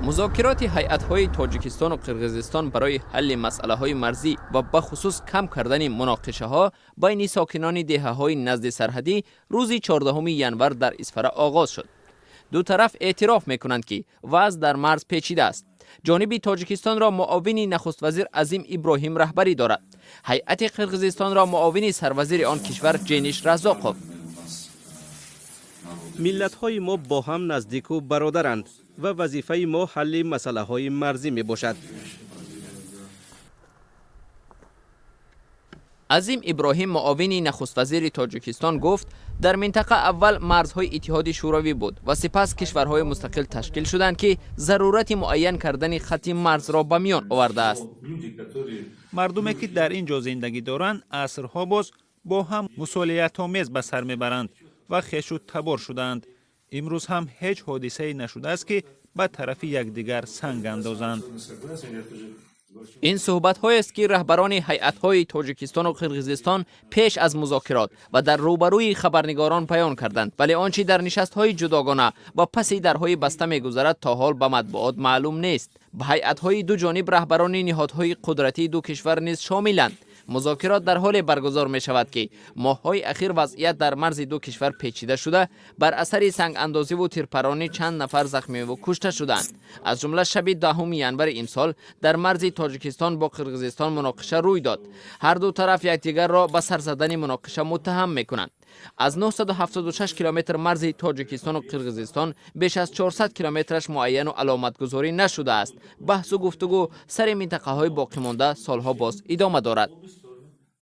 مذاکرات هیئت‌های تاجیکستان و قرقیزستان برای حل مسئله‌های مرزی و به خصوص کم کردن مناقشه‌ها بین ساکنان دهه‌های نزد سرحدی روز 14 ژانویه در اسفره آغاز شد. دو طرف اعتراف می‌کنند که وضع در مرز پیچیده است. جانب تاجیکستان را معاون نخست وزیر عظیم ابراهیم رهبری دارد. هیئت قرقیزستان را معاون سروزیر آن کشور جینیش رزاقوف. ملت‌های ما با هم نزدیک و برادرند و وظیفه ما حل مسئله‌های مرزی میباشد. عظیم ابراهیم معاون نخست وزیر تاجیکستان گفت در منطقه اول مرزهای اتحاد شوروی بود و سپس کشورهای مستقل تشکیل شدند که ضرورت معین کردن خط مرز را به میان آورده است. مردمی که در اینجا زندگی دارند عصرها باز با هم مسئولیت‌آمیز به سر میبرند و خویش و تبار شدند. امروز هم هیچ حادثه‌ای نشده است که به طرف یکدیگر سنگ اندازند. این صحبت‌های است که رهبران هیئت‌های تاجیکستان و قرقیزستان پیش از مذاکرات و در روبروی خبرنگاران بیان کردند، ولی آنچه در نشست‌های جداگانه و پس درهای بسته می‌گذرد تا حال به مطبوعات معلوم نیست. به هیئت‌های دو جانب رهبران نهادهای قدرتی دو کشور نیز شاملند. مذاکرات در حال برگزار می شود که ماه‌های اخیر وضعیت در مرز دو کشور پیچیده شده، بر اثر سنگ اندازی و تیرپرانی چند نفر زخمی و کشته شدند. از جمله شب 10 ژانویه امسال در مرز تاجیکستان با قرقیزستان مناقشه روی داد. هر دو طرف یکدیگر را به سر زدن مناقشه متهم می‌کنند. از 976 کیلومتر مرز تاجیکستان و قرقیزستان بیش از 400 کیلومترش معین و علامت گذاری نشده است. بحث و گفتگو سر منطقه های باقی مانده سالها باز ادامه دارد.